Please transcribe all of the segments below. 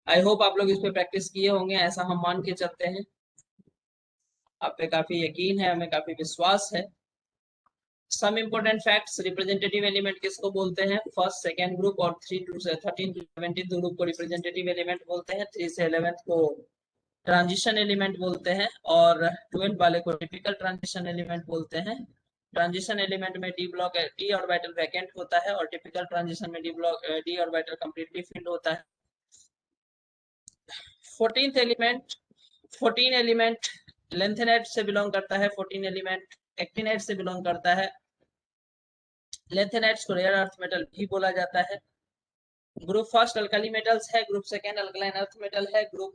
I hope आप लोग इस पे प्रैक्टिस किए होंगे, ऐसा हम मान के चलते हैं। आप पे काफी यकीन है, हमें काफी विश्वास है। Some important facts, representative element किसको बोलते हैं? फर्स्ट सेकेंड ग्रुप और 3 to 13 to 17 ग्रुप को रिप्रेजेंटेटिव एलिमेंट बोलते हैं, 3 से 11 को ट्रांजिशन एलिमेंट बोलते हैं, और 12 वाले को टिपिकल ट्रांजिशन एलिमेंट बोलते हैं। ट्रांजिशन एलिमेंट में डी ऑर्बिटल वैकेंट होता है, और टिपिकल ट्रांजिशन में डी ऑर्बिटल कंप्लीटली फिल्ड होता है। 14th एलिमेंट, 14 एलिमेंट लेंथेनाइड से बिलोंग करता है, 14 एलिमेंट एक्टिनाइड से बिलोंग करता है। लेंथेनाइड्स को रेयर अर्थ मेटल भी बोला जाता है। ग्रुप फर्स्ट अल्कली मेटल्स है, group second alkaline earth metal है, ग्रुप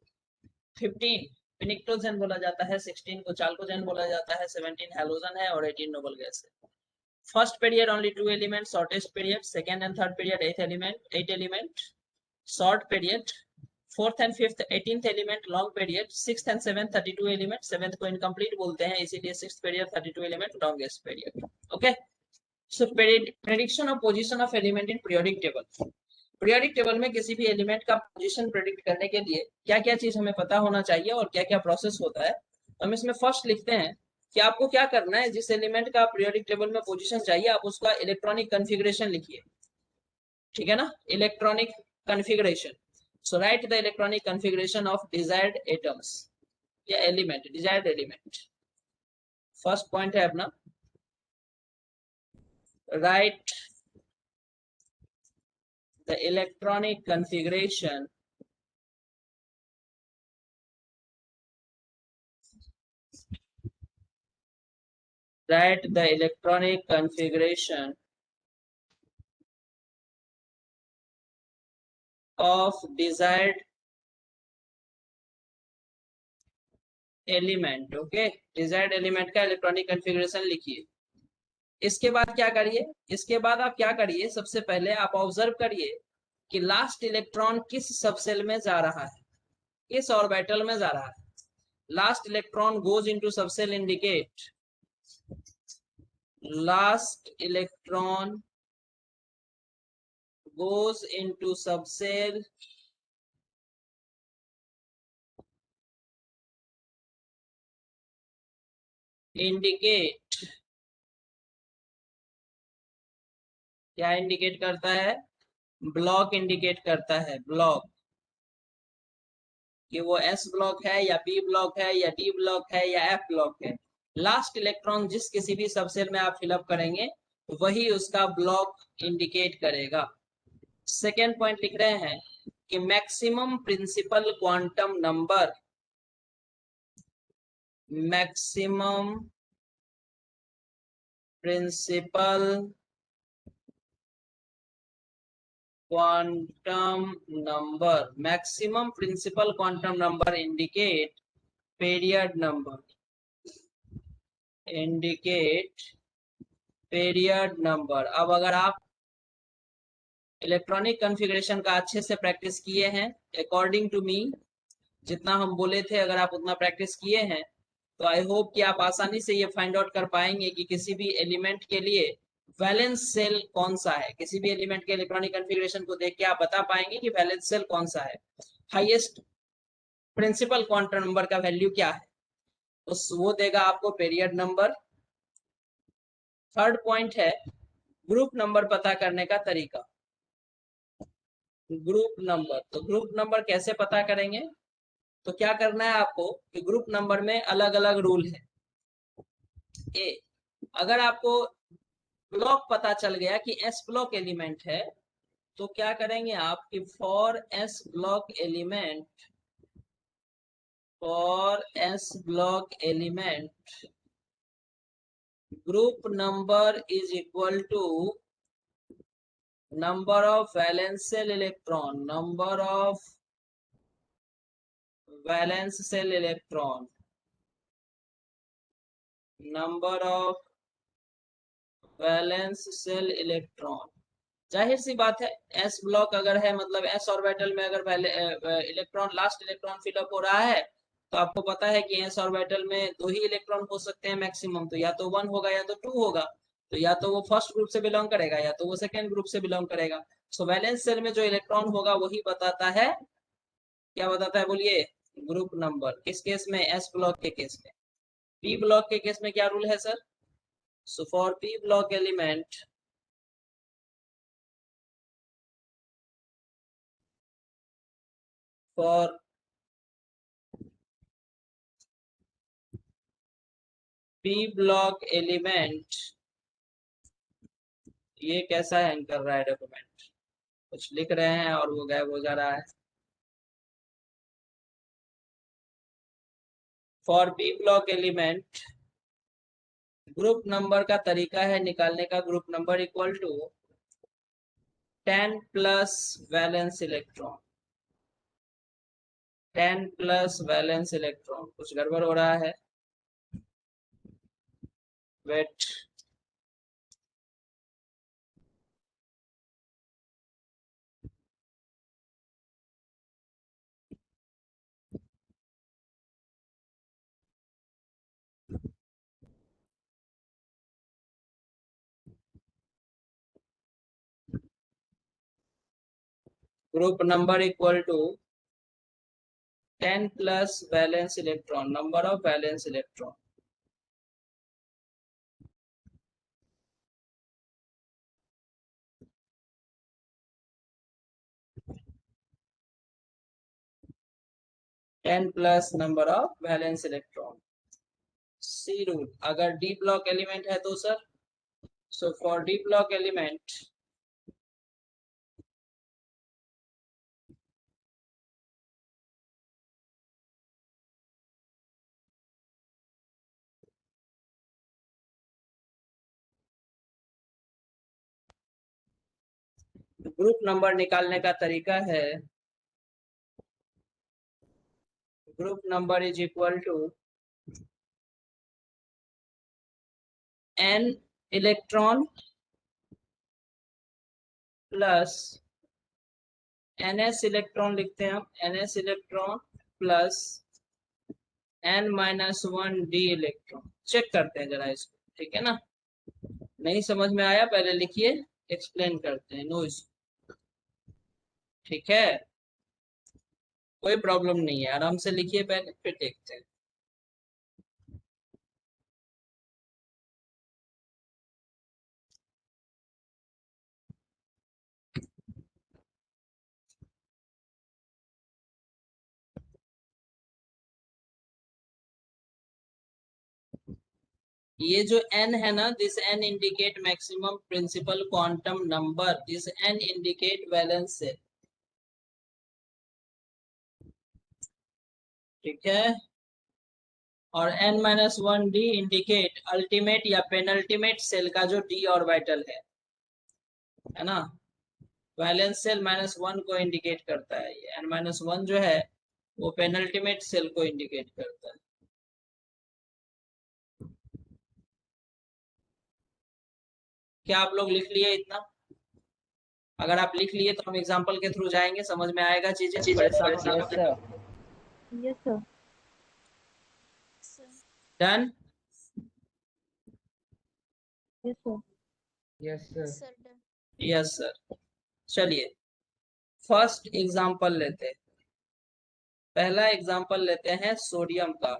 15 पिनिक्टोजेन बोला जाता है, 16 को चाल्कोजेन बोला जाता है, 17 हैलोजन है, और 18 नोबल गैस है। First period only 2 element, shortest period second and third period 8 element short period, fourth and fifth 18th element long period, sixth and seventh 32 element, seventh को इनकम्प्लीट बोलते हैं, इसीलिए sixth period 32 element longest period. Okay, so prediction of position of element in periodic table. Periodic table में किसी भी element का position predict करने के लिए क्या क्या चीज हमें पता होना चाहिए और क्या क्या प्रोसेस होता है। हम इसमें फर्स्ट लिखते हैं कि आपको क्या करना है, जिस एलिमेंट का पीरियोडिक टेबल में पोजीशन चाहिए आप उसका इलेक्ट्रॉनिक कन्फिगरेशन लिखिए, ठीक है ना, electronic configuration. So write the electronic configuration of desired atoms या element, desired element. First point है अपना, write the electronic configuration of desired element। Okay, desired element का इलेक्ट्रॉनिक कन्फिगरेशन लिखिए। इसके बाद क्या करिए, इसके बाद आप क्या करिए, सबसे पहले आप ऑब्जर्व करिए कि लास्ट इलेक्ट्रॉन किस सबसेल में जा रहा है, किस ऑर्बिटल में जा रहा है। Last electron goes into subshell indicate, last electron goes into subcell indicate, क्या इंडिकेट करता है? ब्लॉक इंडिकेट करता है, ब्लॉक, कि वो एस ब्लॉक है या बी ब्लॉक है या डी ब्लॉक है या एफ ब्लॉक है। लास्ट इलेक्ट्रॉन जिस किसी भी सबसेल में आप फिलअप करेंगे वही उसका ब्लॉक इंडिकेट करेगा। सेकेंड पॉइंट लिख रहे हैं कि maximum principal quantum number, maximum principal quantum number, maximum principal quantum number indicate period number, indicate period number. अब अगर आप इलेक्ट्रॉनिक कॉन्फ़िगरेशन का अच्छे से प्रैक्टिस किए हैं, अकॉर्डिंग टू मी जितना हम बोले थे अगर आप उतना प्रैक्टिस किए हैं तो आई होप कि आप आसानी से ये फाइंड आउट कर पाएंगे कि किसी भी एलिमेंट के लिए वैलेंस सेल कौन सा है। किसी भी एलिमेंट के इलेक्ट्रॉनिक कॉन्फ़िगरेशन को देख के आप बता पाएंगे कि वैलेंस सेल कौन सा है, हाईएस्ट प्रिंसिपल क्वांटम नंबर का वैल्यू क्या है, उस वो देगा आपको पीरियड नंबर। थर्ड पॉइंट है ग्रुप नंबर पता करने का तरीका। ग्रुप नंबर, तो ग्रुप नंबर कैसे पता करेंगे? तो क्या करना है आपको कि ग्रुप नंबर में अलग अलग रूल है। ए, अगर आपको ब्लॉक पता चल गया कि एस ब्लॉक एलिमेंट है तो क्या करेंगे आप कि for S block element, for S block element group number is equal to number of valence shell electron, number of valence shell electron, number of valence shell electron. जाहिर सी बात है एस ब्लॉक अगर है मतलब एस ऑर्बिटल में अगर पहले इलेक्ट्रॉन लास्ट इलेक्ट्रॉन फिलअप हो रहा है तो आपको पता है कि एस ऑर्बिटल में 2 ही इलेक्ट्रॉन हो सकते हैं मैक्सिमम, तो या तो 1 होगा या तो 2 होगा। तो या तो वो फर्स्ट ग्रुप से बिलोंग करेगा या तो वो सेकेंड ग्रुप से बिलोंग करेगा। सो वैलेंस शेल में जो इलेक्ट्रॉन होगा वही बताता है, क्या बताता है बोलिए, ग्रुप नंबर। किस केस में, एस ब्लॉक के केस में। पी ब्लॉक के केस में क्या रूल है sir, so for P block element for P block element, ये कैसा हैंग कर रहा है डॉक्यूमेंट, कुछ लिख रहे हैं और वो गायब हो जा रहा है। For P block element group number का तरीका है निकालने का, group number equal to 10 plus valence electron, 10 plus valence electron. कुछ गड़बड़ हो रहा है, wait, group number equal to 10 plus valence electron, number of valence electron. Ten plus number of valence electron. See rule, अगर डी ब्लॉक एलिमेंट है तो sir, so for D block element group number निकालने का तरीका है, group number is equal to n electron plus ns electron, लिखते हैं हम ns electron plus n minus 1 D electron. Check करते हैं जरा इसको, ठीक है ना। नहीं समझ में आया पहले लिखिए, एक्सप्लेन करते हैं, नो इशू, ठीक है, कोई प्रॉब्लम नहीं है, आराम से लिखिए पहले फिर देखते हैं। ये जो n है ना, this n indicate maximum principal quantum number, this n indicate valence shell, ठीक है। और n minus 1 D indicate ultimate या पेनल्टीमेट सेल का जो d ऑर्बिटल है ना। वैलेंस सेल माइनस 1 को इंडिकेट करता है, ये n माइनस 1 जो है वो पेनल्टीमेट सेल को इंडिकेट करता है। क्या आप लोग लिख लिए इतना? अगर आप लिख लिए तो हम एग्जांपल के थ्रू जाएंगे, समझ में आएगा चीजें, परेशान होने Yes, का। sir. Yes, sir. Done. Yes, sir. Yes, sir. Sir, done. Yes sir. चलिए फर्स्ट एग्जांपल लेते हैं, पहला एग्जांपल लेते हैं सोडियम का।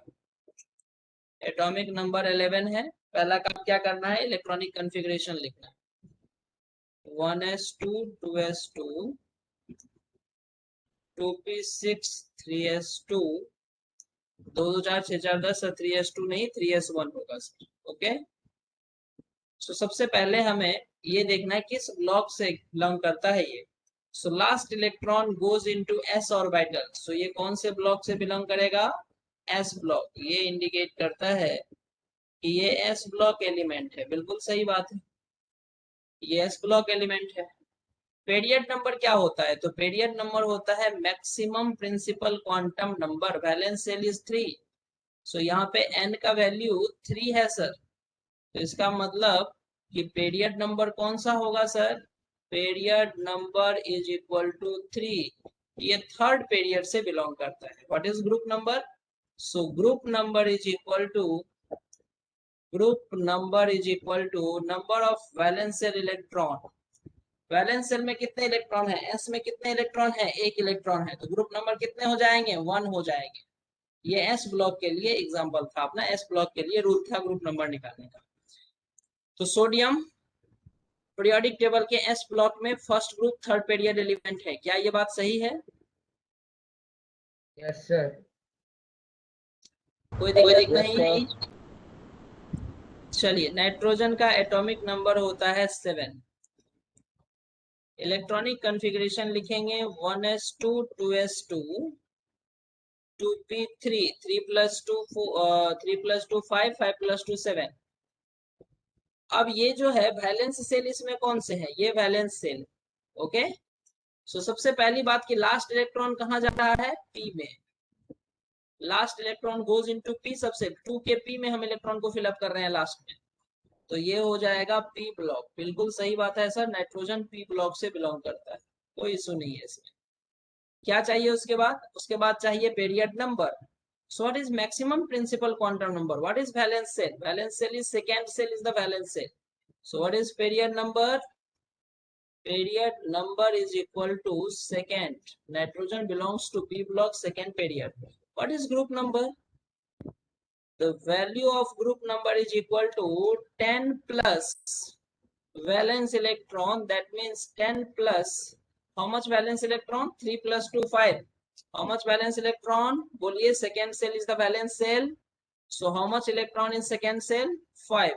एटॉमिक नंबर 11 है, पहला काम क्या करना है, इलेक्ट्रॉनिक कॉन्फ़िगरेशन लिखना है। 1s2 2s2 2p6 3s2 2 2 4 6 4 10, 3s2 नहीं 3s1 होगा सर, ओके। सो सबसे पहले हमें ये देखना है किस ब्लॉक से बिलोंग करता है ये। So last electron goes into s orbital, so ये कौन से ब्लॉक से बिलोंग करेगा, s ब्लॉक। ये इंडिकेट करता है कि ये s ब्लॉक एलिमेंट है, बिल्कुल सही बात है, ये s ब्लॉक एलिमेंट है। पीरियड नंबर क्या होता है, तो पीरियड नंबर होता है maximum principal quantum number, valence shell is 3। So यहाँ पे n का वैल्यू 3 है सर, तो इसका मतलब कि पीरियड नंबर कौन सा होगा sir, period number is equal to 3। ये थर्ड पीरियड से बिलोंग करता है। What is group number, so group number is equal to, group number is equal to number of valence shell electron valence shell में कितने electron है, S में कितने electron है, एक इलेक्ट्रॉन है, तो ग्रुप नंबर कितने हो जाएंगे, 1 हो जाएंगे। ये एस ब्लॉक के लिए एग्जांपल था अपना, एस ब्लॉक के लिए रूल था ग्रुप नंबर निकालने का। तो सोडियम पीरियोडिक टेबल के एस ब्लॉक में first group third period element है, क्या ये बात सही है? Yes sir. कोई दिक्कत Yes, नहीं? sir. चलिए, नाइट्रोजन का एटॉमिक नंबर होता है 7। इलेक्ट्रॉनिक कॉन्फ़िगरेशन लिखेंगे 1s2 2s2 2p3 3 + 2 3 + 2 5 5 + 2 7। अब ये जो है वैलेंस सेल, इसमें कौन से है, ये वैलेंस सेल। ओके, सो सबसे पहली बात कि लास्ट इलेक्ट्रॉन कहाँ जा रहा है, पी में। Last electron goes into P सबसे, 2 के पी में हम इलेक्ट्रॉन को फिलअप कर रहे हैं लास्ट में, तो ये हो जाएगा पी ब्लॉक। बिल्कुल सही बात है सर, नाइट्रोजन पी ब्लॉक से बिलोंग करता है, कोई इशू नहीं है इसमें। क्या चाहिए उसके बाद, उसके बाद चाहिए period number. So what is maximum principal quantum number? What is valence cell? Valence cell is second cell is the valence cell. So what is period number? Period number is equal to second. Nitrogen belongs to P block, second period. What is group number? The value of group number is equal to 10 plus valence electron. That means 10 plus how much valence electron? 3 plus 2 5. How much valence electron? बोलिए, second cell is the valence cell. So how much electron in second cell? 5.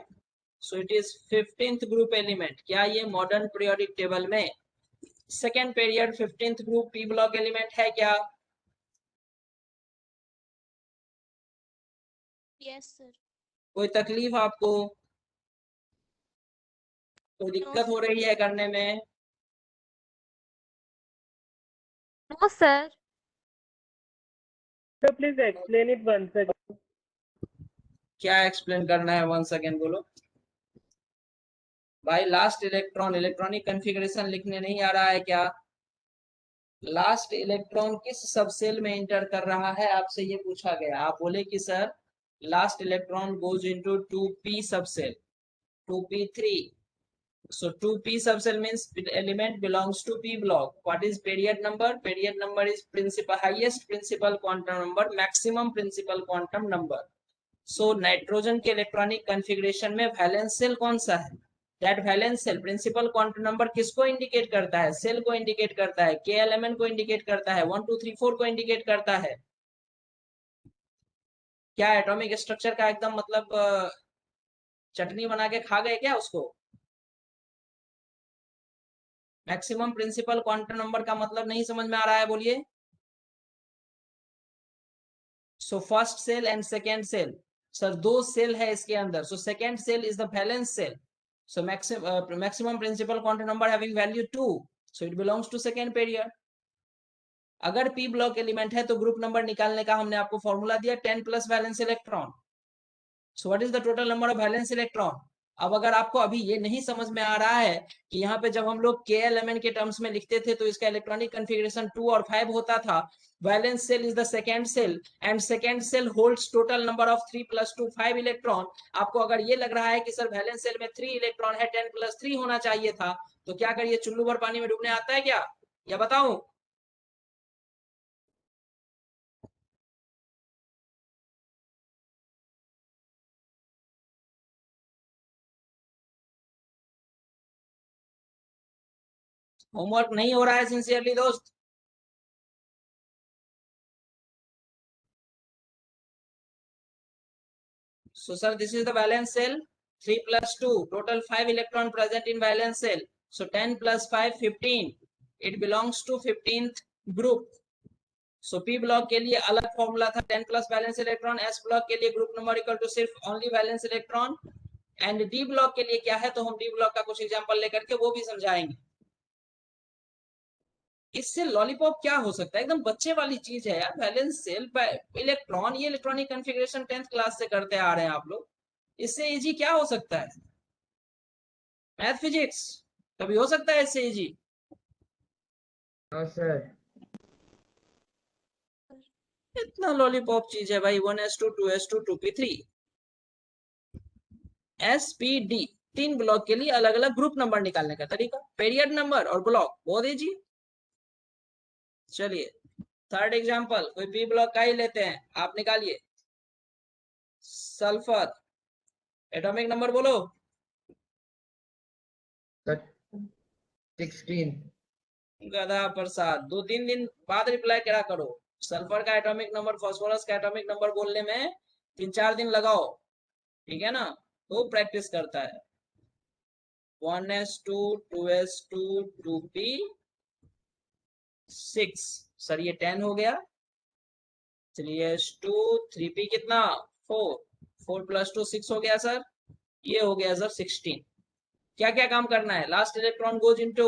So it is 15th group element. क्या ये modern periodic table में second period 15th group P block element है क्या? Yes, sir. कोई तकलीफ आपको, कोई दिक्कत हो रही है करने में? No, sir. Sir, please explain it once again. क्या एक्सप्लेन करना है, 1 सेकेंड बोलो भाई। लास्ट इलेक्ट्रॉन, इलेक्ट्रॉनिक कॉन्फ़िगरेशन लिखने नहीं आ रहा है क्या? लास्ट इलेक्ट्रॉन किस सब सेल में इंटर कर रहा है, आपसे ये पूछा गया। आप बोले कि sir last electron goes into 2p सब cell, 2p3। So 2p subcell means element belongs to p block. What is period number? Period number is principal, highest principal quantum number, maximum principal quantum number. So nitrogen के electronic configuration में valence shell कौन सा है? That valence shell principal quantum number किसको indicate करता है? Cell को indicate करता है, के एलिमेंट को इंडिकेट करता है, 1 2 3 4 को इंडिकेट करता है। क्या एटॉमिक स्ट्रक्चर का एकदम मतलब चटनी बना के खा गए क्या उसको? मैक्सिमम प्रिंसिपल क्वांटम नंबर का मतलब नहीं समझ में आ रहा है, बोलिए। So first shell and second shell, sir 2 shell है इसके अंदर, so second shell is the valence shell. So maximum principal quantum number having value 2, so it belongs to second period. अगर पी ब्लॉक एलिमेंट है तो group number निकालने का हमने आपको फॉर्मूला दिया, 10 plus valence electron. So what is the total number of valence electron? अब अगर आपको अभी ये नहीं समझ में आ रहा है कि यहाँ पे जब हम लोग के एलिमेंट के टर्म्स में लिखते थे तो इसका इलेक्ट्रॉनिक कॉन्फ़िगरेशन 2 और 5 होता था। Valence shell is the second shell and second shell holds total number of 3 + 2 5 electron. आपको अगर ये लग रहा है कि सर वैलेंस सेल में 3 इलेक्ट्रॉन है, 10 + 3 होना चाहिए था, तो क्या करिए, चुल्लू भर पानी में डूबने आता है क्या, या बताऊं? होमवर्क नहीं हो रहा है सिंसियरली दोस्त? So sir, this is the valence cell, 3 + 2, total 5 electron present in valence cell. So 10 + 5 15, it belongs to 15th group. So P block के लिए अलग फॉर्मूला था, 10 plus valence electron. S block के लिए ग्रुप नंबर इक्वल टू सिर्फ only valence electron. And D block के लिए क्या है, तो हम D block का कुछ एग्जांपल लेकर के वो भी समझाएंगे। इससे लॉलीपॉप क्या हो सकता है, एकदम बच्चे वाली चीज है यार। वैलेंस सेल इलेक्ट्रॉन, ये इलेक्ट्रॉनिक कॉन्फ़िगरेशन 10th क्लास से करते आ रहे हैं आप लोग, इससे इजी क्या हो सकता है? मैथ फिजिक्स कभी हो सकता है इससे इजी? No sir. इतना लॉलीपॉप चीज है भाई। 1s2 2s2 2p3 SPD तीन ब्लॉक के लिए अलग अलग ग्रुप नंबर निकालने का तरीका, पीरियड नंबर और ब्लॉक, बहुत इजी। चलिए थर्ड एग्जांपल, कोई पी ब्लॉक का ही लेते हैं, आप निकालिए। सल्फर, एटॉमिक नंबर बोलो। सर 16। गधा प्रसाद, 2-3 दिन बाद रिप्लाई करा करो। सल्फर का एटॉमिक नंबर, फास्फोरस का एटॉमिक नंबर बोलने में 3-4 दिन लगाओ, ठीक है ना, तो प्रैक्टिस करता है। 1s2 2s2 2p6, सर ये 10 हो गया। 3s2 3p कितना 4, 4 + 2 6 हो गया सर, ये हो गया सर 16। क्या क्या काम करना है, last electron goes into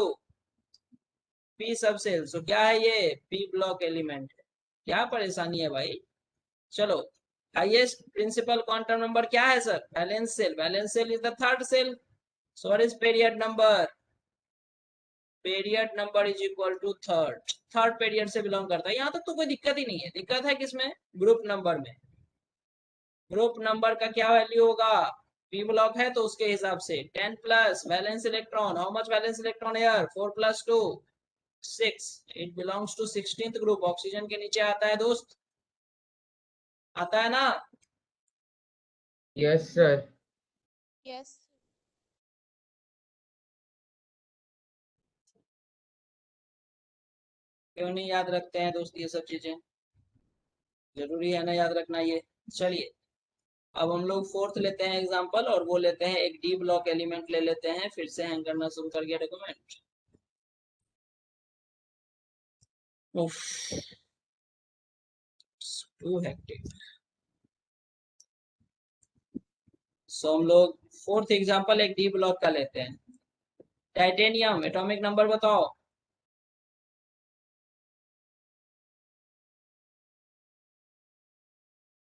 P सब सेल, सो क्या है ये पी ब्लॉक एलिमेंट है। क्या परेशानी है भाई। चलो हाईएस्ट प्रिंसिपल क्वांटम नंबर क्या है sir, valence shell, valence shell is the third shell. So what is period number, period number is equal to third, third period से बिलोंग करता है। यहां तक तो कोई दिक्कत ही नहीं है, दिक्कत है किसमें, ग्रुप नंबर में। ग्रुप नंबर का क्या वैल्यू होगा, पी ब्लॉक है तो उसके हिसाब से 10 plus valence electron, how much valence electron here 4 + 2 6, it belongs to 16th group, oxygen के नीचे आता है दोस्त, आता है ना। Yes sir. Yes. क्यों नहीं याद रखते हैं दोस्त ये सब चीजें, जरूरी है ना याद रखना ये। चलिए अब हम लोग फोर्थ लेते हैं एग्जांपल, और वो लेते हैं एक डी ब्लॉक एलिमेंट ले लेते हैं, फिर से हैंग करना शुरू कर गया डॉक्यूमेंट। उफ, टू हेक्टिक। सो हम लोग फोर्थ एग्जांपल एक डी ब्लॉक का लेते हैं। टाइटेनियम, एटॉमिक नंबर बताओ।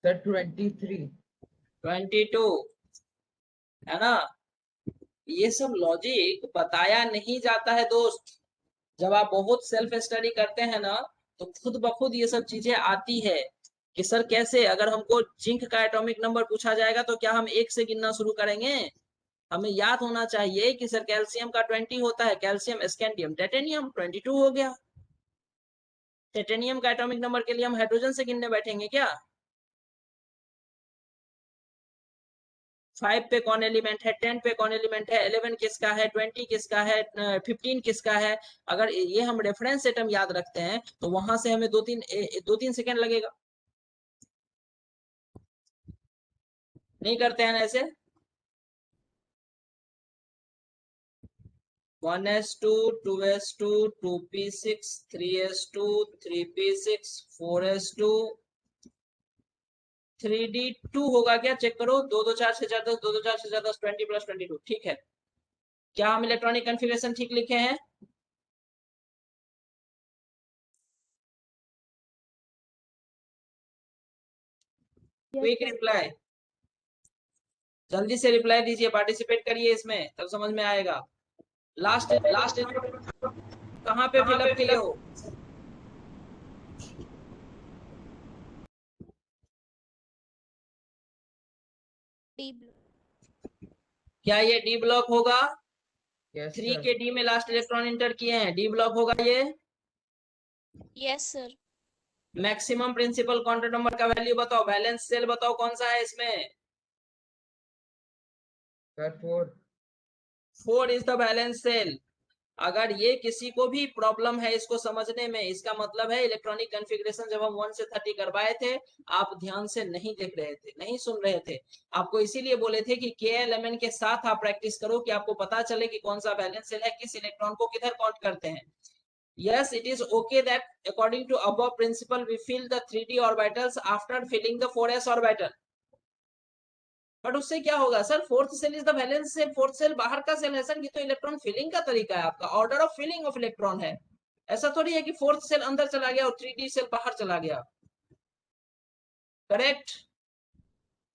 सर 23। 22 है ना। ये सब लॉजिक बताया नहीं जाता है दोस्त, जब आप बहुत सेल्फ स्टडी करते हैं ना तो खुद ब खुद ये सब चीजें आती है कि सर कैसे, अगर हमको जिंक का एटॉमिक नंबर पूछा जाएगा तो क्या हम 1 से गिनना शुरू करेंगे। हमें याद होना चाहिए कि सर कैल्शियम का 20 होता है, कैल्शियम, स्कैंडियम, टाइटेनियम 22 हो गया। टाइटेनियम का एटॉमिक नंबर के लिए हम हाइड्रोजन से गिनने बैठेंगे क्या। 5 पे कौन एलिमेंट है, 10 पे कौन एलिमेंट है, 11 किसका है, 20 किसका है, 15 किसका है। अगर ये हम रेफरेंस एटम याद रखते हैं तो वहां से हमें 2-3 सेकेंड लगेगा। नहीं करते हैं ना ऐसे। 1s2 2s2 2p6 3s2 3p6 4s2 3d2 होगा क्या, चेक करो। 2 2 4 6 4 10, 2 2 4 6 4 10, 20 + 22, ठीक है। क्या हम इलेक्ट्रॉनिक कन्फिगरेशन ठीक लिखे हैं। Yes, quick sir. रिप्लाई, जल्दी से रिप्लाई दीजिए, पार्टिसिपेट करिए इसमें, तब समझ में आएगा। लास्ट लास्ट कहाँ पे फिलअप किए हो। D block. क्या ये डी ब्लॉक होगा, यस 3 सर। के डी में लास्ट इलेक्ट्रॉन इंटर किए हैं, डी ब्लॉक होगा ये। Yes, sir. Maximum principal quantum number का वैल्यू बताओ, बैलेंस सेल बताओ कौन सा है इसमें। Sir 4। 4 is the valence shell. अगर ये किसी को भी प्रॉब्लम है इसको समझने में, इसका मतलब है इलेक्ट्रॉनिक कॉन्फ़िगरेशन जब हम 1 से 30 करवाए थे आप ध्यान से नहीं देख रहे थे, नहीं सुन रहे थे। आपको इसीलिए बोले थे कि KLMN के साथ आप प्रैक्टिस करो कि आपको पता चले कि कौन सा बैलेंस सेल है, किस इलेक्ट्रॉन को किधर काउंट करते हैं। Yes, it is okay that according to above principle we fill the 3d orbitals after filling the 4s orbital. But उससे क्या होगा sir, fourth shell is the valence shell, fourth shell बाहर का cell है sir, ये तो electron filling का तरीका है आपका, order of filling of electron है। ऐसा थोड़ी है कि फोर्थ सेल अंदर चला गया और 3d सेल बाहर चला गया, करेक्ट।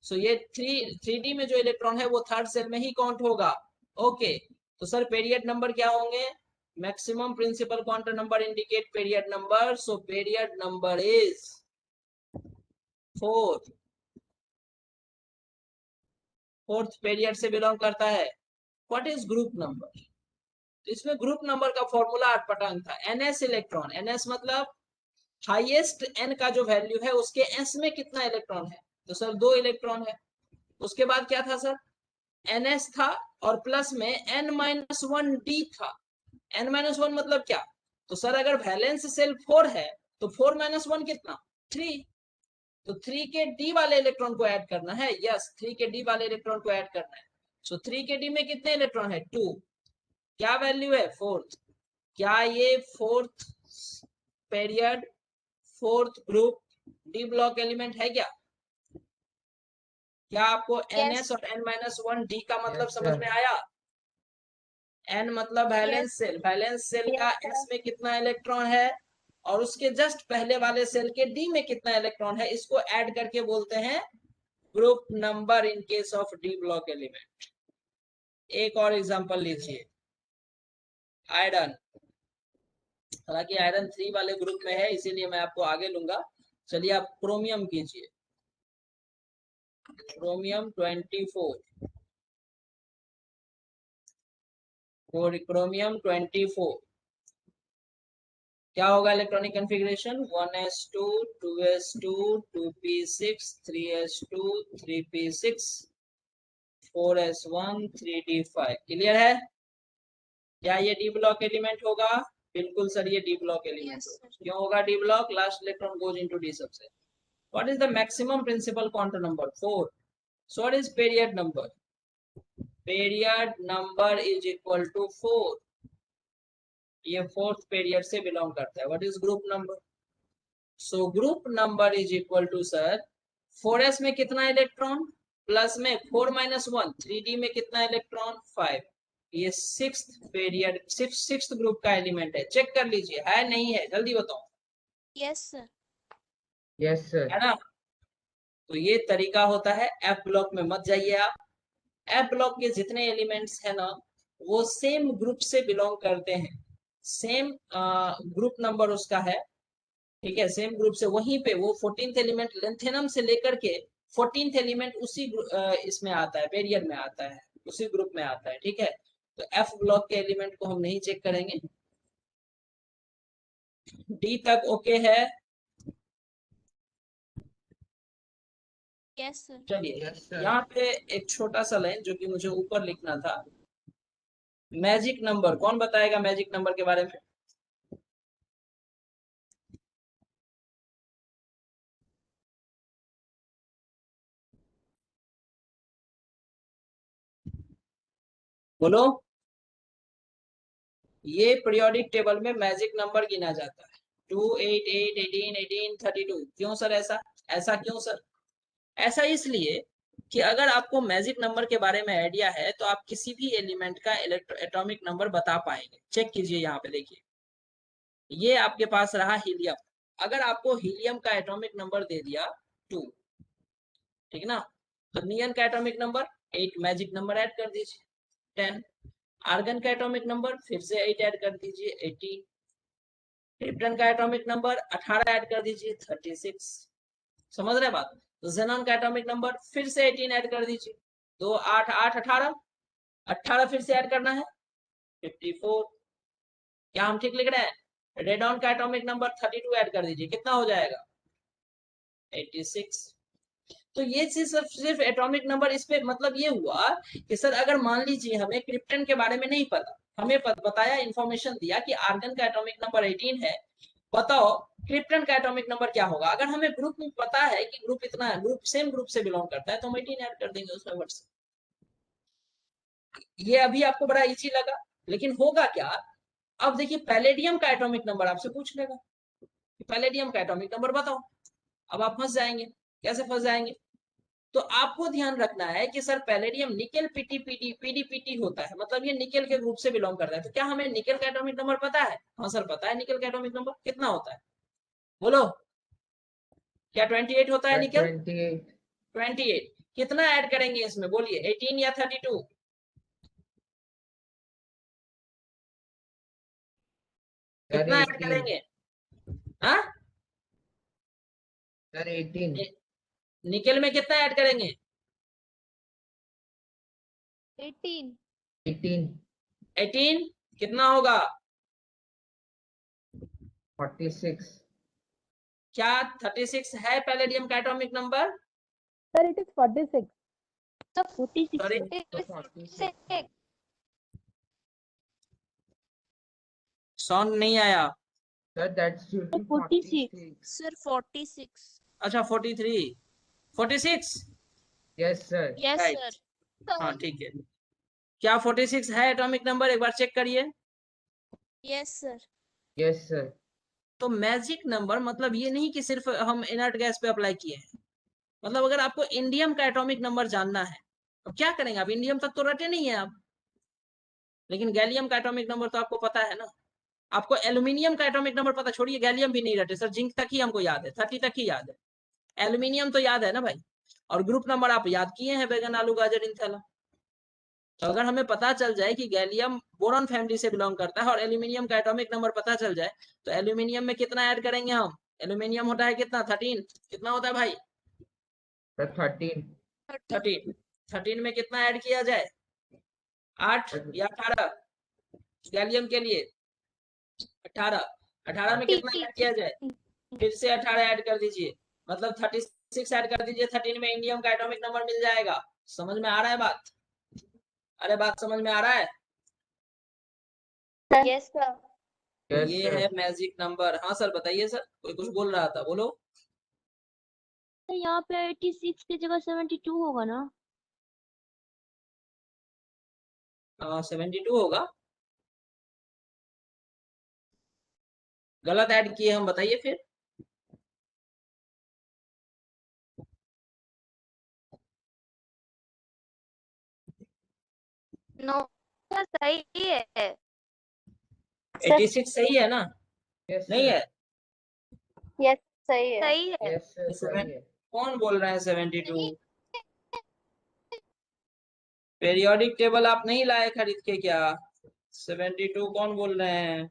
सो ये 3d में जो इलेक्ट्रॉन है वो थर्ड सेल में ही काउंट होगा। ओके तो सर पीरियड नंबर क्या होंगे, maximum principal quantum number indicate period number, so period number is 4, fourth period से बिलोंग करता है। What is group number? इसमें ग्रुप नंबर का फॉर्मूला अटपटांग था, ns इलेक्ट्रॉन। ns मतलब हाईएस्ट n का जो वैल्यू है उसके s में कितना इलेक्ट्रॉन है, तो सर 2 इलेक्ट्रॉन है। उसके बाद क्या था सर, ns था और प्लस में n-1d था। n-1 मतलब क्या, तो सर अगर वैलेंस सेल 4 है तो 4-1 कितना, 3, तो 3 के d वाले इलेक्ट्रॉन को ऐड करना है। यस, 3 के d वाले इलेक्ट्रॉन को ऐड करना है। सो 3 के d में कितने इलेक्ट्रॉन है, 2, क्या वैल्यू है, 4th। क्या ये 4th period, 4th group D block element है क्या? क्या आपको Yes. ns और n-1 d का मतलब Yes, समझ sir. में आया? n मतलब valence Yes. Shell, valence shell Yes, का sir. s में कितना इलेक्ट्रॉन है और उसके जस्ट पहले वाले सेल के d में कितना इलेक्ट्रॉन है, इसको ऐड करके बोलते हैं group number in case of D block element. एक और एग्जांपल लीजिए, आयरन। हालांकि आयरन 3 वाले ग्रुप में है इसीलिए मैं आपको आगे लूंगा। चलिए आप क्रोमियम कीजिए, क्रोमियम 24, क्रोमियम 24 क्या होगा electronic configuration, 1s2 2s2 2p6 3s2 3p6 4s1 3d5। Clear है? क्या ये डी ब्लॉक एलिमेंट होगा? बिल्कुल सर, ये डी ब्लॉक एलिमेंट Yes, होगा। sir. क्यों होगा D block, last electron goes into D सबसे। What is the maximum principal quantum number, 4। So what is period number, period number is equal to 4। ये 4th period से belong करता है। What is group number, so group number is equal to sir 4s में कितना electron plus में 4-1 3d में कितना electron 5। ये 6th पीरियड 6th ग्रुप का एलिमेंट है। चेक कर लीजिए है नहीं है, जल्दी बताओ, Yes, sir. Yes, sir. है ना? तो ये तरीका होता है। एफ ब्लॉक में मत जाइए आप, एफ ब्लॉक के जितने एलिमेंट्स है ना वो सेम ग्रुप से बिलोंग करते हैं, सेम ग्रुप नंबर उसका है, ठीक है, सेम ग्रुप से। वहीं पे वो 14th एलिमेंट लेंथेनम से लेकर के 14th एलिमेंट उसी इसमें आता है, पेरियड में आता है, उसी ग्रुप में आता है, ठीक है। तो एफ ब्लॉक के एलिमेंट को हम नहीं चेक करेंगे। डी तक ओके है? Yes, sir. चलिए Yes, sir. यहाँ पे एक छोटा सा लाइन जो कि मुझे ऊपर लिखना था, मैजिक नंबर। कौन बताएगा मैजिक नंबर के बारे में? बोलो। ये पीरियोडिक टेबल में मैजिक नंबर गिना जाता है, 2 8 8 18 18 32। क्यों सर ऐसा, ऐसा क्यों सर? ऐसा इसलिए कि अगर आपको मैजिक नंबर के बारे में आइडिया है तो आप किसी भी एलिमेंट का एटॉमिक नंबर बता पाएंगे। चेक कीजिए यहाँ पे देखिए, ये आपके पास रहा हीलियम। अगर आपको हीलियम का एटॉमिक नंबर दे दिया 2, ठीक ना, तो नियन का atomic number 8, magic number add कर दीजिए 10। आर्गन का एटॉमिक नंबर फिर से 8 ऐड कर दीजिए 18। क्रिप्टन का एटॉमिक नंबर 18 ऐड कर दीजिए 36। समझ रहे बात? तो जेनॉन का एटॉमिक नंबर फिर से 18 ऐड कर दीजिए, 2 8 8 18, 18 फिर से ऐड करना है 54। क्या हम ठीक लिख रहे हैं? रेडॉन का एटॉमिक नंबर 32 ऐड कर दीजिए, कितना हो जाएगा 86। तो ये सिर्फ एटॉमिक नंबर, इस पे मतलब ये हुआ कि सर अगर मान लीजिए हमें क्रिप्टन के बारे में नहीं पता, हमें बताया, इंफॉर्मेशन दिया कि आर्गन का एटॉमिक नंबर 18 है, बताओ क्रिप्टन का एटॉमिक नंबर क्या होगा। अगर हमें ग्रुप में पता है कि ग्रुप इतना है, ग्रुप सेम ग्रुप से बिलोंग करता है, तो हम 18 ऐड कर देंगे उसमें वर्ड से। ये अभी आपको बड़ा इजी लगा, लेकिन होगा क्या, अब देखिए पैलेडियम का एटॉमिक नंबर आपसे पूछ लेगा, पैलेडियम का एटॉमिक नंबर बताओ। अब आप फंस जाएंगे। कैसे फंस जाएंगे? तो आपको ध्यान रखना है कि सर पैलेडियम निकेल पीडीपीटी होता है, मतलब ये निकेल के ग्रुप से बिलोंग करता है। तो क्या हमें निकेल का एटॉमिक नंबर पता है? हाँ सर पता है, निकेल का एटॉमिक नंबर कितना होता है, बोलो। क्या 28 होता है निकेल? 28. 28। कितना ऐड करेंगे इसमें, बोलिए, 18 या 32? Sir, कितना ऐड 18. करेंगे? हाँ, Sir, 18. निकेल में कितना ऐड करेंगे? 18. 18, 18 कितना होगा? 46, क्या 36 है पैलेडियम का atomic number? Sir, it is 46. The 46. Sorry? sir. so 46. Sound नहीं आया। Sir, that should be 46. 46. Sir, 46. अच्छा 43, 46 Yes, sir. Yes, right. sir. हाँ ठीक है। क्या 46 है एटॉमिक नंबर? एक बार चेक करिए। Yes, sir. Yes, sir. तो मैजिक नंबर मतलब ये नहीं कि सिर्फ हम इनर्ट गैस पे अप्लाई किए हैं। मतलब अगर आपको इंडियम का एटॉमिक नंबर जानना है तो क्या करेंगे आप? इंडियम तक तो रटे नहीं है आप, लेकिन गैलियम का एटॉमिक नंबर तो आपको पता है ना। आपको एल्यूमिनियम का एटॉमिक नंबर पता, छोड़िए गैलियम भी नहीं रटे सर, जिंक तक ही हमको याद है, 30 तक ही याद है। एल्यूमिनियम तो याद है ना भाई, और ग्रुप नंबर आप याद किए हैं, बैगन आलू गाजर इंथैला। तो अगर हमें पता चल जाए कि गैलियम बोरॉन फैमिली से बिलोंग करता है और एल्यूमिनियम का एटॉमिक नंबर पता चल जाए, तो एल्यूमिनियम में कितना ऐड करेंगे हम? एल्यूमिनियम होता है कितना? 13। कितना होता है भाई? Sir, 13. 13। 13 में कितना ऐड किया जाए? 8 या 18? गैलियम के लिए 18। 18 में कितना ऐड किया जाए? फिर से 18 ऐड कर दीजिए, मतलब 36 ऐड कर दीजिए। 13 में इंडियम का एटॉमिक नंबर मिल जाएगा। समझ में आ रहा है बात? अरे बात समझ में आ रहा है? Yes, sir. Yes, ये sir. है मैजिक नंबर। हाँ सर बताइए सर, कोई कुछ बोल रहा था, बोलो। तो यहाँ पे 86 की जगह 72 होगा ना? 72 होगा। गलत ऐड किए हम, बताइए फिर। No, sir, सही है. 86 सही है ना? Yes, नहीं sir. है? Yes, सही है. सही है. Yes, sir. सही है. कौन बोल रहे हैं 72? पीरियोडिक टेबल आप नहीं लाए खरीद के क्या? 72 कौन बोल रहे हैं?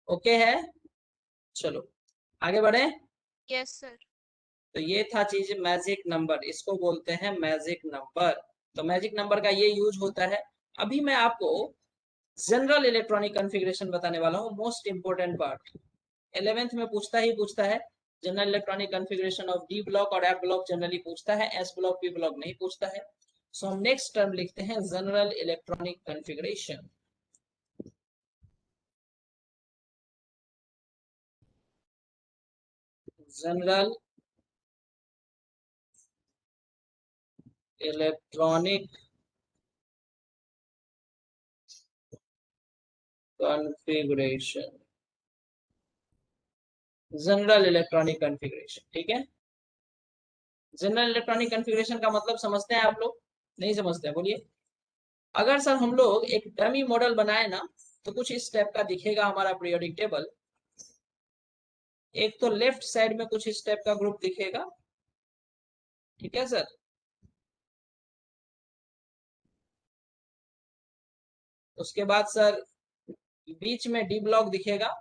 ओके है, चलो आगे बढ़े। Yes, sir. तो ये था चीज मैजिक नंबर, इसको बोलते हैं मैजिक नंबर। तो मैजिक नंबर का ये यूज होता है। अभी मैं आपको जनरल इलेक्ट्रॉनिक कॉन्फ़िगरेशन बताने वाला हूँ, मोस्ट इंपोर्टेंट पार्ट। 11th में पूछता है general electronic configuration of D block और एफ ब्लॉक जनरली पूछता है, एस ब्लॉक पी ब्लॉक नहीं पूछता है। सो हम नेक्स्ट टर्म लिखते हैं general electronic configuration. General electronic configuration, general electronic configuration, ठीक है। जनरल इलेक्ट्रॉनिक कॉन्फ़िगरेशन का मतलब समझते हैं आप लोग? नहीं समझते हैं? बोलिए। अगर सर हम लोग एक डमी मॉडल बनाए ना, तो कुछ इस टाइप का दिखेगा हमारा पीरियोडिक टेबल। एक तो लेफ्ट साइड में कुछ इस टाइप का ग्रुप दिखेगा, ठीक है सर। उसके बाद सर बीच में डी ब्लॉक दिखेगा।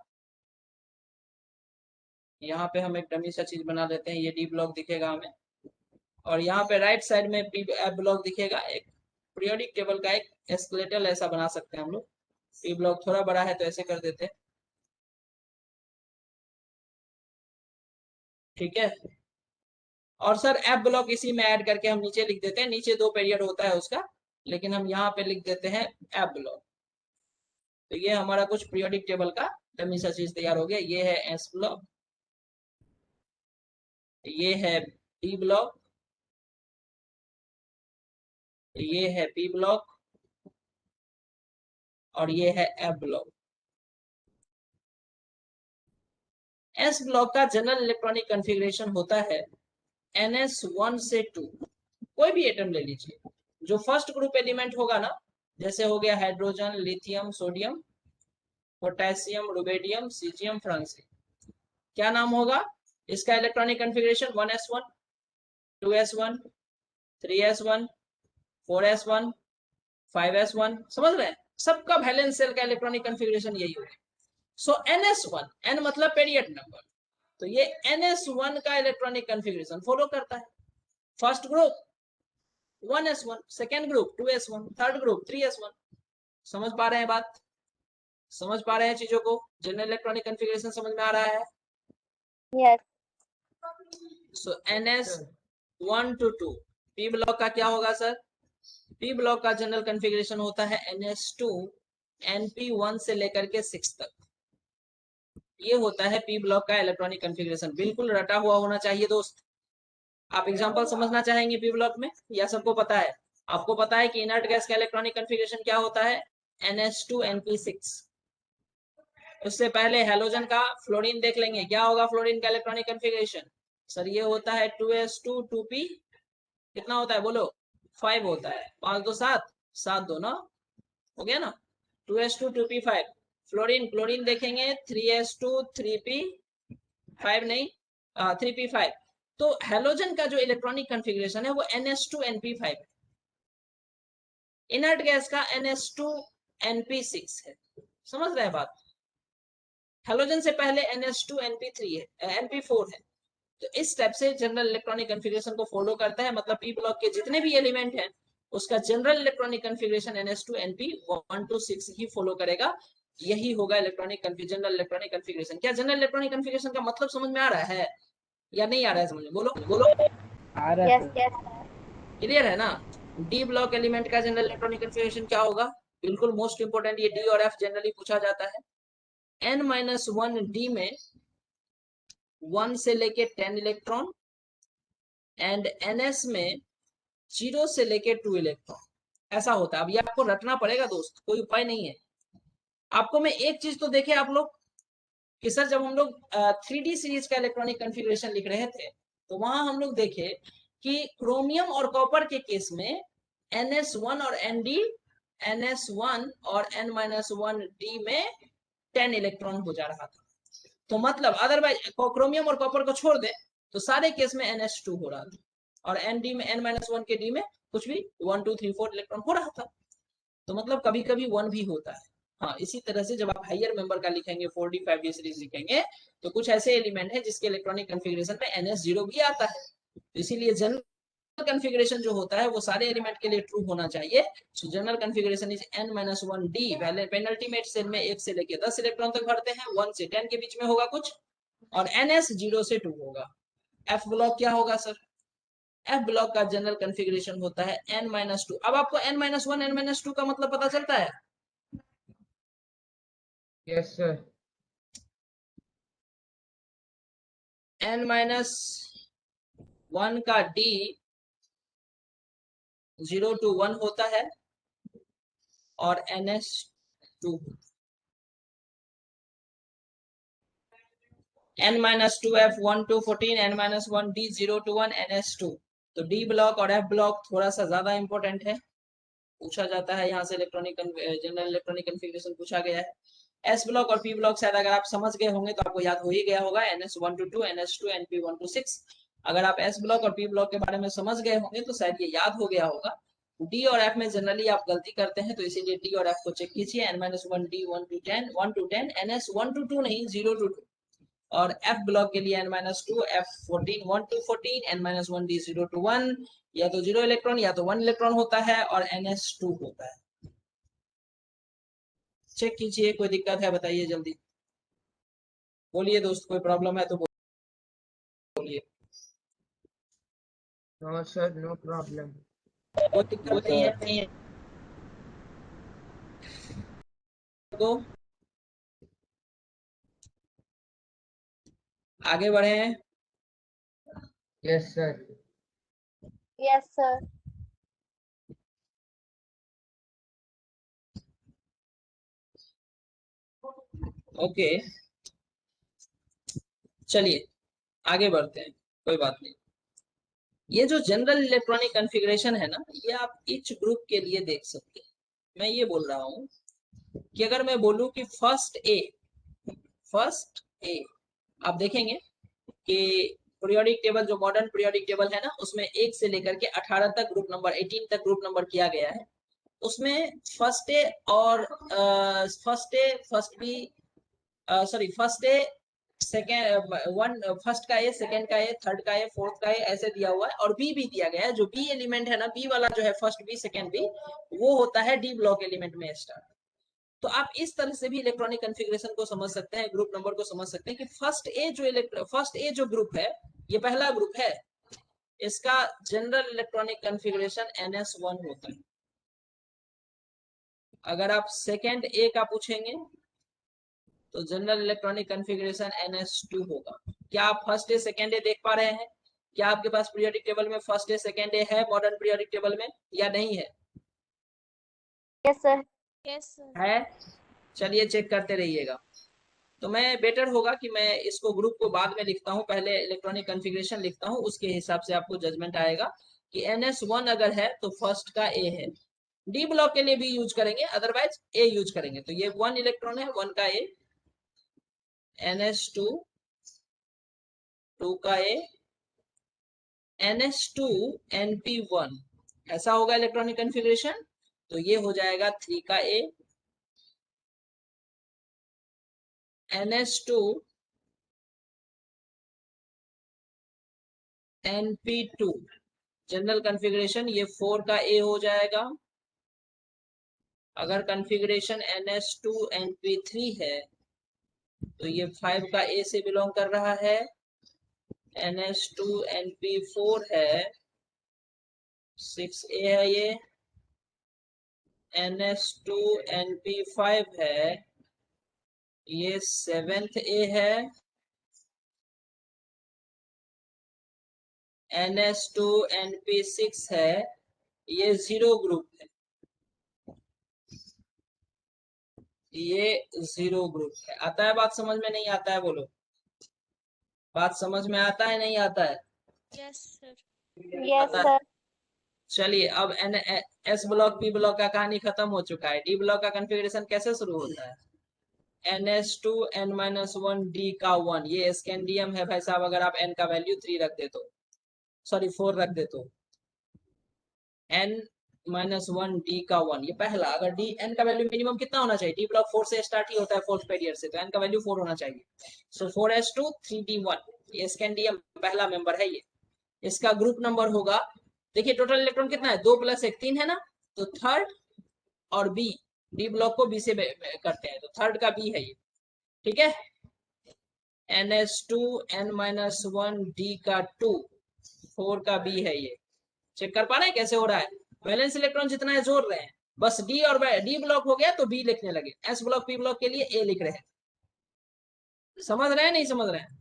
यहाँ पे हम एक डमी सा चीज बना लेते हैं, ये डी ब्लॉक दिखेगा हमें। और यहाँ पे राइट साइड में पी एफ ब्लॉक दिखेगा। एक पीरियोडिक टेबल का एक एस्केलेटल ऐसा बना सकते हैं हम लोग। पी ब्लॉक थोड़ा बड़ा है तो ऐसे कर देते हैं, ठीक है। और सर एफ ब्लॉक इसी में ऐड करके हम नीचे लिख देते हैं, नीचे 2 पीरियड होता है उसका, लेकिन हम यहाँ पे लिख देते हैं एफ ब्लॉक। तो ये हमारा कुछ पीरियोडिक टेबल का डमी सा चीज तैयार हो गया। ये है एस ब्लॉक, ये है डी ब्लॉक, ये है पी ब्लॉक, और ये है एफ ब्लॉक। एस ब्लॉक का जनरल इलेक्ट्रॉनिक कॉन्फ़िगरेशन होता है NS1 से 2। कोई भी एटम ले लीजिए, जो फर्स्ट ग्रुप एलिमेंट होगा ना, जैसे हो गया hydrogen, lithium, sodium, potassium, rubidium, caesium, francium, क्या नाम होगा इसका electronic configuration? 1s1, 2s1, 3s1, 4s1, 5s1, समझ रहे हैं? सबका वैलेंस सेल का इलेक्ट्रॉनिक कॉन्फ़िगरेशन यही होगा। सो ns1, n मतलब पीरियड नंबर, तो ये ns1 का इलेक्ट्रॉनिक कॉन्फ़िगरेशन फॉलो करता है। First group 1s1, second group 2s1, third group 3s1। समझ पा रहे हैं बात? समझ पा रहे हैं चीजों को? जनरल इलेक्ट्रॉनिक कॉन्फ़िगरेशन समझ में आ रहा है? Yes. So ns1 to 2, p block का क्या होगा सर? p ब्लॉक का जनरल कॉन्फ़िगरेशन होता है ns2 np1 से लेकर के 6 तक। ये होता है p ब्लॉक का इलेक्ट्रॉनिक कॉन्फ़िगरेशन। बिल्कुल रटा हुआ होना चाहिए दोस्त। आप एग्जांपल समझना चाहेंगे p ब्लॉक में, या सबको पता है? आपको पता है कि इनर्ट गैस का इलेक्ट्रॉनिक कॉन्फ़िगरेशन क्या होता है? ns2 np6। उससे पहले हैलोजन का फ्लोरीन देख लेंगे। क्या होगा फ्लोरीन का इलेक्ट्रॉनिक कॉन्फ़िगरेशन? सर ये होता है 2s2 2p, कितना होता है बोलो? 5 होता है। 5 2 7, 7 2 9, हो गया ना? 2s2 2p 5। फ्लोरीन, क्लोरीन देखेंगे 3s2 3p 5 नहीं 3p 5। तो हैलोजन का जो इलेक्ट्रॉनिक कॉन्फ़िगरेशन है वो ns2 np5 है। इनर्ट गैस का ns2 np6 है। समझ रहे हैं बात? हैलोजन से पहले ns2 np3 है, np4 है। तो इस स्टेप से जनरल इलेक्ट्रॉनिक कॉन्फ़िगरेशन को फॉलो करता है। मतलब p ब्लॉक के जितने भी एलिमेंट हैं उसका general electronic configuration ns2 np1 to 6 he follow करेगा। यही होगा इलेक्ट्रॉनिक जनरल इलेक्ट्रॉनिक कॉन्फ़िगरेशन। क्या जनरल इलेक्ट्रॉनिक कॉन्फ़िगरेशन का मतलब समझ में आ रहा है या नहीं आ रहा है समझ में? बोलो बोलो। आ रहा Yes. है Yes. क्लियर है ना? डी ब्लॉक एलिमेंट का जनरल इलेक्ट्रॉनिक कॉन्फ़िगरेशन क्या होगा? बिल्कुल मोस्ट इंपोर्टेंट, ये डी और एफ जनरली पूछा जाता है। n-1 डी में 1 से लेके 10 इलेक्ट्रॉन एंड ns में 0 से लेके 2 इलेक्ट्रॉन। ऐसा होता है। अब ये आपको रटना पड़ेगा दोस्त, कोई उपाय नहीं है। आपको मैं एक चीज तो देखे आप लोग कि सर जब हम लोग 3D सीरीज का इलेक्ट्रॉनिक कॉन्फ़िगरेशन लिख रहे थे तो वहां हम लोग देखे कि क्रोमियम और कॉपर के केस में ns1 और nd, ns1 और n-1d में 10 इलेक्ट्रॉन हो जा रहा था। तो मतलब अदरवाइज क्रोमियम और कॉपर को छोड़ दे तो सारे केस में ns2 हो रहा था, और nd में n-1 के डी में कुछ भी 1 2 3 4 इलेक्ट्रॉन हो रहा था। तो मतलब कभी कभी 1 भी होता है। हाँ, इसी तरह से जब आप हायर मेंबर का लिखेंगे 4d 5d सीरीज लिखेंगे तो कुछ ऐसे एलिमेंट है जिसके इलेक्ट्रॉनिक कॉन्फ़िगरेशन में ns0 भी आता है। तो इसीलिए जनरल कॉन्फ़िगरेशन जो होता है वो सारे एलिमेंट के लिए ट्रू होना चाहिए। सो जनरल कॉन्फ़िगरेशन इज n-1d। पहले पेनल्टीमेट सेल में 1 से लेके 10 इलेक्ट्रॉन तक भरते हैं, 1 से 10 के बीच में होगा कुछ, और ns 0 से 2 होगा। f ब्लॉक क्या होगा सर? f ब्लॉक का जनरल कॉन्फ़िगरेशन होता है n-2। अब आपको n-1 n-2 का मतलब पता चलता है? Yes sir. n-1 का d 0 to 1 होता है और ns2 n-2f 1 to 14 n-1 d 0 to 1 ns2। तो d ब्लॉक और f ब्लॉक थोड़ा सा ज्यादा इंपॉर्टेंट है, पूछा जाता है यहाँ से। इलेक्ट्रॉनिक जनरल इलेक्ट्रॉनिक कॉन्फ़िगरेशन पूछा गया है। s ब्लॉक और p ब्लॉक शायद अगर आप समझ गए होंगे तो आपको याद हो ही गया होगा, ns1 to 2 ns2 np1 to 6। अगर आप s ब्लॉक और p ब्लॉक के बारे में समझ गए होंगे तो शायद ये याद हो गया होगा। d और f में जनरली आप गलती करते हैं, तो इसीलिए d और f को चेक कीजिए। n-1 d 1 to 10 1 to 10 ns 1 to 2 नहीं 0 to 2। और f ब्लॉक के लिए n-2 f 14 1 to 14 n-1 d 0 to 1, या तो 0 इलेक्ट्रॉन या तो 1 इलेक्ट्रॉन होता है, और ns2 होता है। चेक कीजिए, कोई दिक्कत है बताइए जल्दी, बोलिए दोस्त, कोई प्रॉब्लम है तो बोलिए। No sir, no problem. कोई दिक्कत नहीं है तो आगे बढ़े। Yes sir. Yes, sir. Okay चलिए आगे बढ़ते हैं, कोई बात नहीं। ये जो जनरल इलेक्ट्रॉनिक कॉन्फ़िगरेशन है ना, ये आप ईच ग्रुप के लिए देख सकते हैं। मैं ये बोल रहा हूँ कि अगर मैं बोलूं कि फर्स्ट ए, आप देखेंगे कि पीरियोडिक टेबल जो मॉडर्न पीरियोडिक टेबल है ना, उसमें 1 से लेकर के 18 तक ग्रुप नंबर, 18 तक ग्रुप नंबर किया गया है। उसमें फर्स्ट ए और first A second one, first का ए, सेकेंड का ए, थर्ड का ए, फोर्थ का ए, ऐसे दिया हुआ है। और बी भी दिया गया है। जो बी एलिमेंट है ना, बी वाला जो है, फर्स्ट बी सेकेंड बी, वो होता है डी ब्लॉक एलिमेंट में स्टार्ट। तो आप इस तरह से भी इलेक्ट्रॉनिक कॉन्फ़िगरेशन को समझ सकते हैं, ग्रुप नंबर को समझ सकते हैं कि फर्स्ट ए जो ग्रुप है, ये पहला ग्रुप है, इसका जनरल इलेक्ट्रॉनिक कॉन्फ़िगरेशन NS1 होता है। अगर आप सेकेंड ए का पूछेंगे तो जनरल इलेक्ट्रॉनिक कॉन्फ़िगरेशन NS2 होगा। क्या आप फर्स्ट ए सेकेंड ए देख पा रहे हैं? क्या आपके पास पीरियोडिक टेबल में फर्स्ट ए सेकेंड ए है मॉडर्न पीरियोडिक टेबल में, या नहीं है? Yes, sir. Yes sir. है? चलिए चेक करते रहिएगा। तो मैं बेटर होगा कि मैं इसको ग्रुप को बाद में लिखता हूँ, पहले इलेक्ट्रॉनिक कॉन्फ़िगरेशन लिखता हूँ, उसके हिसाब से आपको जजमेंट आएगा कि NS1 अगर है तो फर्स्ट का ए है। डी ब्लॉक के लिए भी यूज करेंगे, अदरवाइज ए यूज करेंगे। तो ये 1 इलेक्ट्रॉन है, 1 का ए, NS2, 2 का ए, NS2 NP1, ऐसा होगा इलेक्ट्रॉनिक कॉन्फ़िगरेशन। तो ये हो जाएगा 3 का ए, NS2 NP2, जनरल कॉन्फ़िगरेशन ये 4 का ए हो जाएगा। अगर कॉन्फ़िगरेशन NS2 NP3 है तो ये 5 का ए से बिलोंग कर रहा है। NS2 NP4 है, 6A है ये। NS2 NP5 है, ये 7th A है। NS2 NP6 है, ये 0 ग्रुप है, ये 0 ग्रुप है। आता है बात समझ में? नहीं आता है? बोलो, बात समझ में आता है नहीं आता है? Yes sir. Yes, आता है। sir. चलिए अब एस ब्लॉक पी ब्लॉक का कहानी खत्म हो चुका है। डी ब्लॉक का कॉन्फ़िगरेशन कैसे शुरू होता है? NS2 N-1 D का 1, ये स्कैंडियम है भाई साहब। अगर आप N का वैल्यू 3 रख दे तो, सॉरी 4 रख दे तो, N-1 D का 1, ये पहला। अगर D N का वैल्यू मिनिमम कितना होना चाहिए? डी ब्लॉक 4 से स्टार्ट ही होता है, फोर्थ पीरियड से, तो N का वैल्यू 4 होना चाहिए। सो 4s2 3d1, ये स्कैंडियम पहला मेंबर है। ये इसका ग्रुप नंबर होगा, देखिए टोटल इलेक्ट्रॉन कितना है, 2 + 1 3 है ना, तो थर्ड और बी, डी ब्लॉक को बी से करते हैं, तो थर्ड का बी है ये, ठीक है। NS2 N-1 D का 2, 4 का बी है ये। चेक कर पा रहे हैं कैसे हो रहा है? वैलेंस इलेक्ट्रॉन जितना है जोड़ रहे हैं, बस डी और डी ब्लॉक हो गया तो बी लिखने लगे, एस ब्लॉक पी ब्लॉक के लिए ए लिख रहे हैं। समझ रहे हैं नहीं समझ रहे हैं?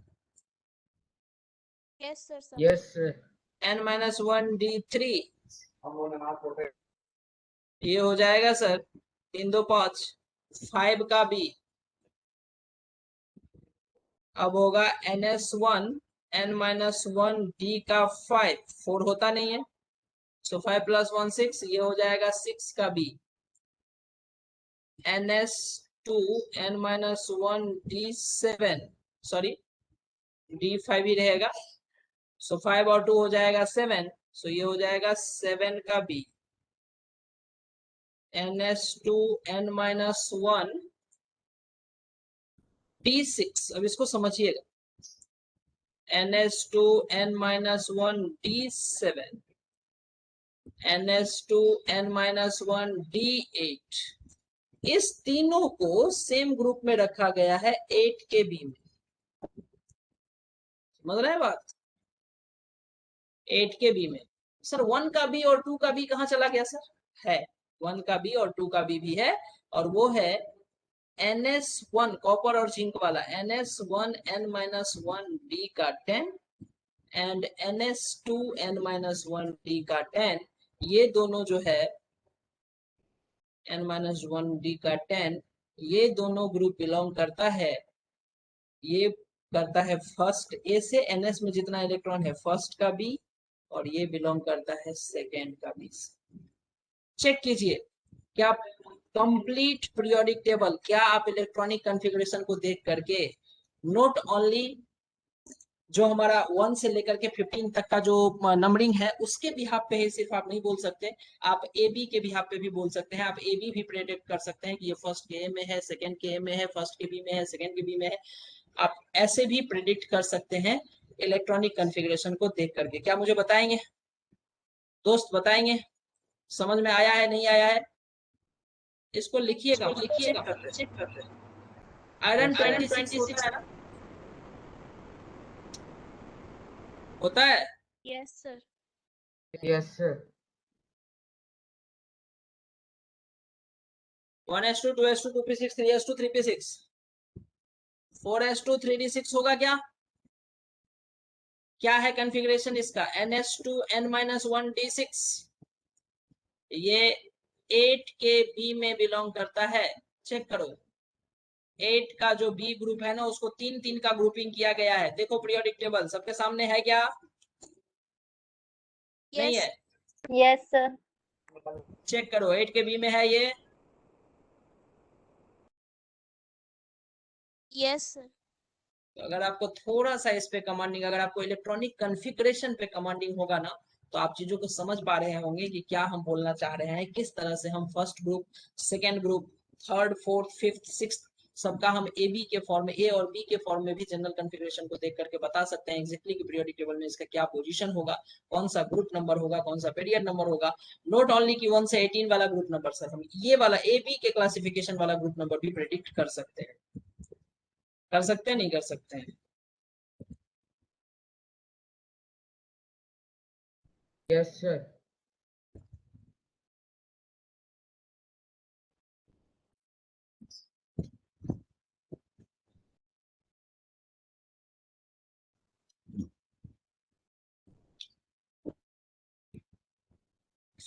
Yes sir. Yes, sir. N-1 D3, ये हो जाएगा सर 3 2 5, 5 का बी। अब होगा NS1 N-1 D का 5, 4 होता नहीं है, सो 5 + 1 6, ये हो जाएगा 6 का B. NS2 N-1 D7, sorry D5 ही रहेगा, सो 5 और 2 हो जाएगा 7, सो ये हो जाएगा 7 का बी। NS2 N-1 D6, अब इसको समझिएगा, NS2 N-1 D7, NS2 N-1 D8, इस तीनों को सेम ग्रुप में रखा गया है 8 के बी में। समझ रहे हैं बात? 8 के बी में। सर 1 का बी और 2 का बी कहाँ चला गया सर? है, 1 का बी और 2 का बी भी है, और वो है NS1 कॉपर और जिंक वाला, NS1 N-1 D का 10 एंड NS2 N-1 D का 10, ये दोनों जो है N-1 D का 10, ये दोनों ग्रुप बिलोंग करता है, ये करता है फर्स्ट ए से, NS में जितना इलेक्ट्रॉन है फर्स्ट का बी, और ये बिलोंग करता है सेकेंड का बी से। चेक कीजिए, क्या कंप्लीट पीरियोडिक टेबल, क्या आप इलेक्ट्रॉनिक कॉन्फ़िगरेशन को देख करके नॉट ओनली जो हमारा 1 से लेकर के 15 तक का जो नंबरिंग है उसके बिहाफ पे ही सिर्फ आप नहीं बोल सकते, आप ए बी के बिहाफ पे भी बोल सकते हैं। आप ए बी भी प्रेडिक्ट कर सकते हैं कि ये फर्स्ट के ए में है, सेकंड के ए में है, फर्स्ट के बी में है, सेकंड के बी में है। आप ऐसे भी प्रेडिक्ट कर सकते हैं इलेक्ट्रॉनिक कॉन्फ़िगरेशन को देख करके। क्या मुझे बताएंगे दोस्त, बताएंगे समझ में आया है नहीं आया है? इसको लिखिएगा, चेक करते हैं। आयरन 26 होता है ना, होता है। Yes sir. Yes, sir. 1s2 2s2 2p6 3s2 3p6 4s2 3d6 होगा क्या? क्या है कॉन्फ़िगरेशन इसका? ns2 n-1 d6। ये 8 के बी में बिलोंग करता है। चेक करो, 8 का जो बी ग्रुप है ना उसको 3-3 का ग्रुपिंग किया गया है। देखो पीरियोडिक टेबल सबके सामने है क्या? नहीं है? Yes, sir. चेक करो 8 के बी में है ये। Yes sir. तो अगर आपको थोड़ा सा इस पे कमांडिंग, अगर आपको इलेक्ट्रॉनिक कॉन्फ़िगरेशन पे कमांडिंग होगा ना तो आप चीजों को समझ पा रहे होंगे कि क्या हम बोलना चाह रहे हैं, किस तरह से हम first group, second group, third, fourth, fifth, sixth सबका हम ए बी के फॉर्म में, ए और बी के फॉर्म में भी जनरल कॉन्फ़िगरेशन को देख करके बता सकते हैं एग्जैक्टली कि पीरियोडिक टेबल में इसका क्या पोजीशन होगा, कौन सा ग्रुप नंबर होगा, कौन सा पीरियड नंबर होगा। नॉट ओनली कि 1 से 18 वाला ग्रुप नंबर, सर हम ये वाला ए बी के क्लासिफिकेशन वाला ग्रुप नंबर भी प्रेडिक्ट कर सकते हैं। कर सकते हैं नहीं कर सकते हैं? Yes, sir.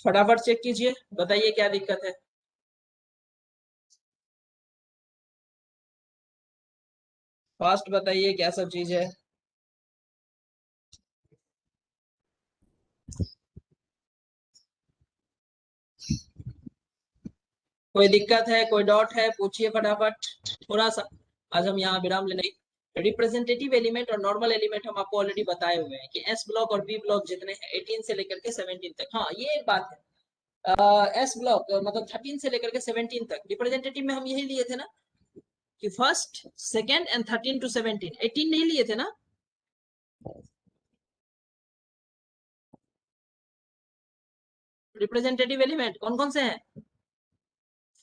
फटाफट चेक कीजिए, बताइए क्या दिक्कत है। फास्ट बताइए क्या सब चीज है। कोई दिक्कत है, कोई डाउट है, पूछिए फटाफट थोड़ा सा। आज हम यहाँ विराम लेने, रिप्रेजेंटेटिव एलिमेंट और नॉर्मल एलिमेंट हम आपको ऑलरेडी बताए हुए हैं कि एस ब्लॉक और बी ब्लॉक जितने हैं 18 से लेकर के 17 तक। हाँ ये एक बात है, एस ब्लॉक मतलब 13 से लेकर के 17 तक रिप्रेजेंटेटिव में हम यही लिए थे ना कि फर्स्ट, सेकेंड एंड 13 to 17, 18 नहीं लिए थे ना? रिप्रेजेंटेटिव एलिमेंट कौन कौन से हैं?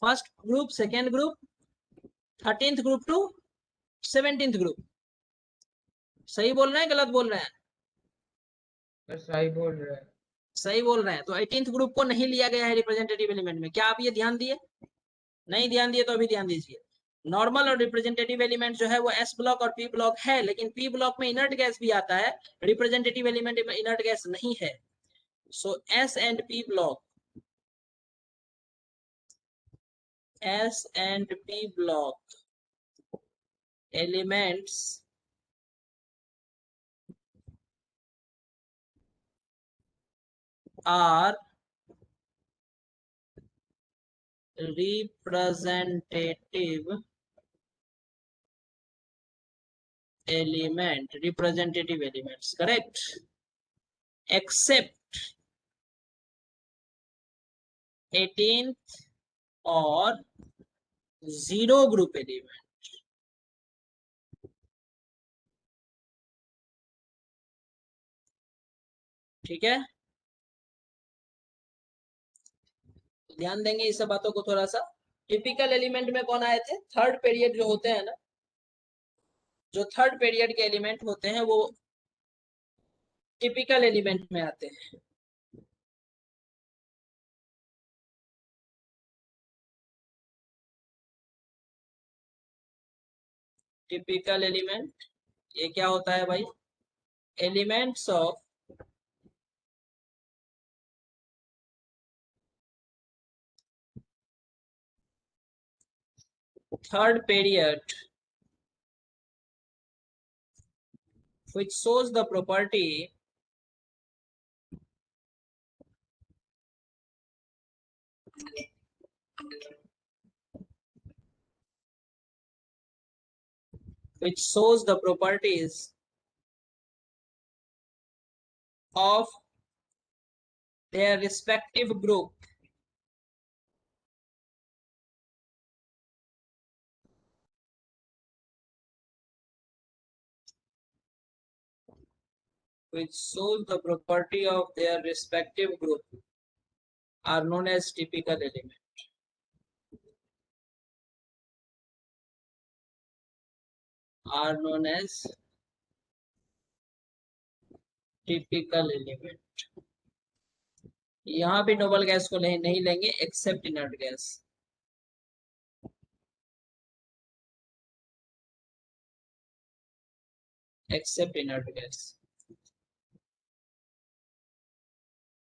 First group, second group, 13th group to 17th group. सही बोल रहे हैं गलत बोल रहे हैं? Sir, सही बोल रहे हैं। सही बोल रहे हैं। तो 18th ग्रुप को नहीं लिया गया है रिप्रेजेंटेटिव एलिमेंट में। क्या आप ये ध्यान दिए? नहीं ध्यान दिए तो अभी ध्यान दीजिए। नॉर्मल और रिप्रेजेंटेटिव एलिमेंट जो है वो एस ब्लॉक और पी ब्लॉक है, लेकिन पी ब्लॉक में इनर्ट गैस भी आता है, रिप्रेजेंटेटिव एलिमेंट में इनर्ट गैस नहीं है। So S and P block, S and P block elements are representative elements, correct, except 18th और जीरो ग्रुप एलिमेंट। ठीक है, ध्यान देंगे इस सब बातों को थोड़ा सा। टिपिकल एलिमेंट में कौन आए थे? थर्ड पीरियड जो होते हैं ना, जो थर्ड पीरियड के एलिमेंट होते हैं वो टिपिकल एलिमेंट में आते हैं। टिपिकल एलिमेंट ये क्या होता है भाई? Elements of third period which shows the property which shows the properties of their respective group which shows the property of their respective group are known as typical element. Are known as typical element. यहाँ भी noble gas को नहीं लेंगे except inert gas. Except inert gas.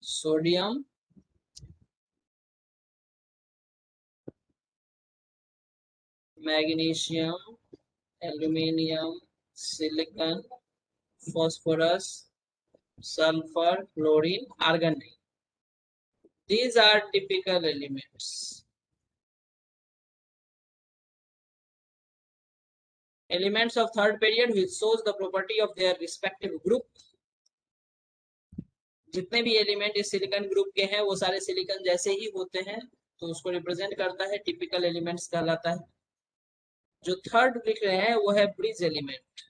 Sodium, magnesium, aluminium, silicon, phosphorus, sulfur, chlorine, argon. These are typical elements. Elements of third period which shows the property of their respective group. जितने भी element इस silicon group के हैं वो सारे silicon जैसे ही होते हैं, तो उसको रिप्रेजेंट करता है, टिपिकल एलिमेंट्स कहलाता है. जो थर्ड लिख रहे हैं वो है ब्रिज एलिमेंट.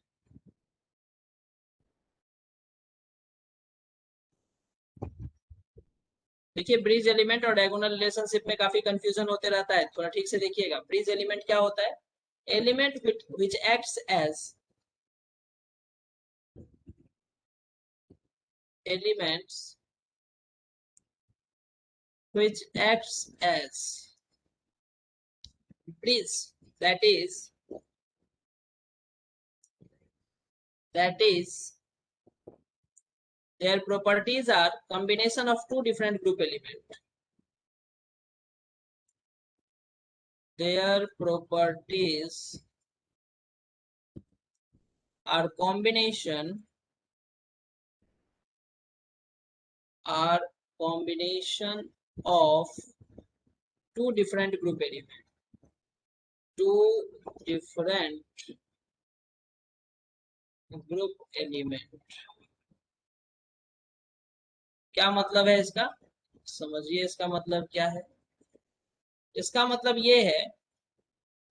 देखिए ब्रिज एलिमेंट और डायगोनल रिलेशनशिप में काफी कंफ्यूजन होते रहता है, थोड़ा ठीक से देखिएगा. ब्रिज एलिमेंट क्या होता है? Element which acts as elements which acts as bridge, that is their properties are combination of two different group elements. Their properties are combination of two different group elements. Two different group element. क्या मतलब है इसका? समझिए इसका मतलब क्या है. इसका मतलब ये है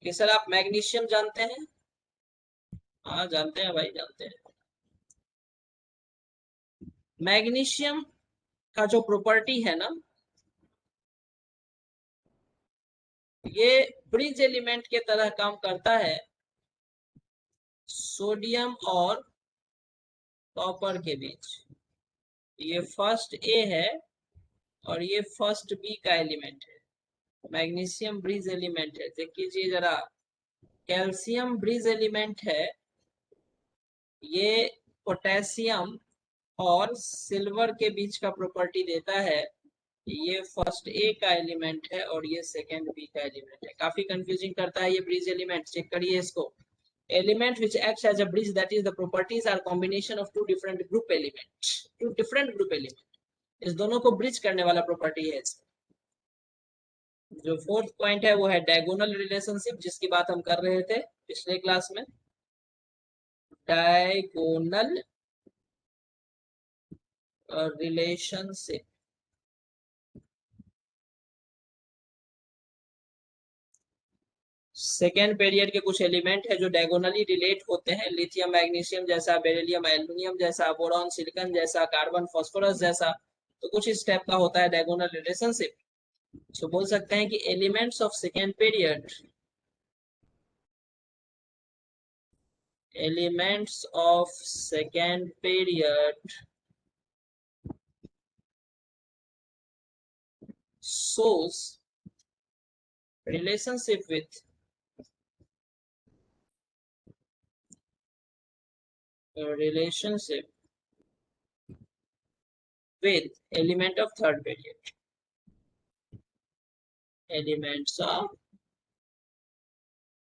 कि सर आप मैग्नीशियम जानते हैं? हाँ जानते हैं भाई, जानते हैं. मैग्नीशियम का जो प्रॉपर्टी है ना, ये ब्रिज एलिमेंट के तरह काम करता है सोडियम और कॉपर के बीच. ये फर्स्ट ए है और ये फर्स्ट बी का एलिमेंट है. मैग्नीशियम ब्रिज एलिमेंट है. देखिए जरा, कैल्शियम ब्रिज एलिमेंट है. ये पोटेशियम और सिल्वर के बीच का प्रॉपर्टी देता है. ये फर्स्ट ए का एलिमेंट है और ये सेकंड बी का एलिमेंट है. काफी कंफ्यूजिंग करता है ये ब्रिज एलिमेंट. चेक करिए इसको. Element which acts as a bridge, that is the properties are combination of two different group elements. Two different group elements. इस दोनों को ब्रिज करने वाला प्रॉपर्टी है इसका. जो फोर्थ पॉइंट है वो है डायगोनल रिलेशनशिप, जिसकी बात हम कर रहे थे पिछले क्लास में. Diagonal relationship. सेकेंड पीरियड के कुछ एलिमेंट है जो डायगोनली रिलेट होते हैं. लिथियम मैग्नीशियम जैसा, बेरिलियम एल्युमिनियम जैसा, बोरॉन सिलिकॉन जैसा, कार्बन फास्फोरस जैसा. तो कुछ इस टाइप का होता है डायगोनल रिलेशनशिप. तो बोल सकते हैं कि elements of second period, elements of second period shows relationship with element of third period. Elements of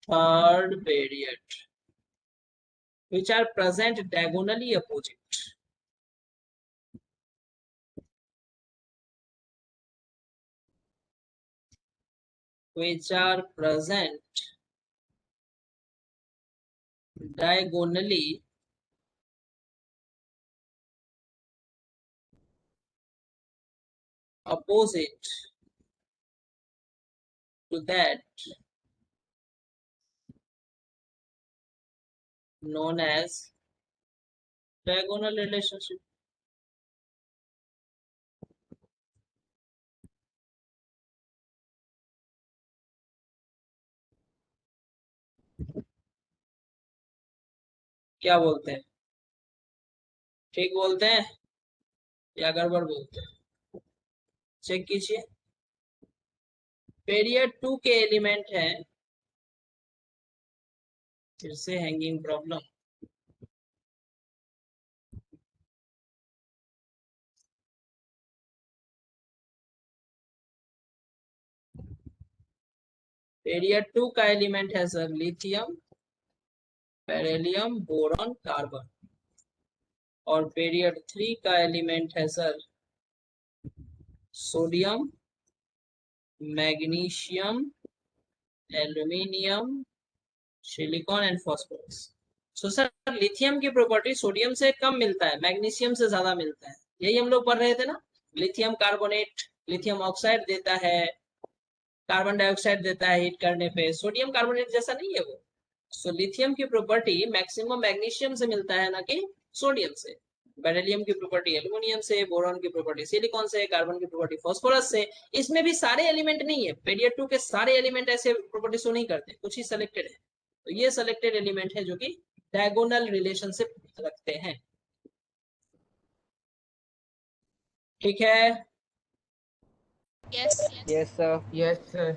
third period which are present diagonally opposite. Which are present diagonally opposite to that known as diagonal relationship. क्या बोलते हैं? ठीक बोलते हैं या गड़बड़ बोलते हैं? चेक कीजिए। पीरियड 2 के एलिमेंट है, फिर से हैंगिंग प्रॉब्लम। पीरियड 2 का एलिमेंट है sir lithium, beryllium, boron, carbon. और पीरियड 3 का एलिमेंट है sir sodium, magnesium, aluminium, silicon and phosphorus. So sir lithium की प्रॉपर्टी सोडियम से कम मिलता है, मैग्नीशियम से ज्यादा मिलता है। यही हम लोग पढ़ रहे थे ना। लिथियम कार्बोनेट लिथियम ऑक्साइड देता है, कार्बन डाइऑक्साइड देता है हीट करने पे। सोडियम कार्बोनेट जैसा नहीं है वो। सो लिथियम की प्रॉपर्टी मैक्सिमम मैग्नीशियम से मिलता है, ना कि सोडियम से। बेरिलियम की प्रॉपर्टी एल्यूमिनियम से, बोरॉन की प्रॉपर्टी सिलिकॉन से, कार्बन की प्रॉपर्टी फास्फोरस से। इसमें भी सारे एलिमेंट नहीं है, पीरियड 2 के सारे एलिमेंट ऐसे प्रॉपर्टी शो नहीं करते, कुछ ही सिलेक्टेड है। तो ये सिलेक्टेड एलिमेंट है जो कि डायगोनल रिलेशनशिप रखते हैं। ठीक है? Yes. Yes, sir.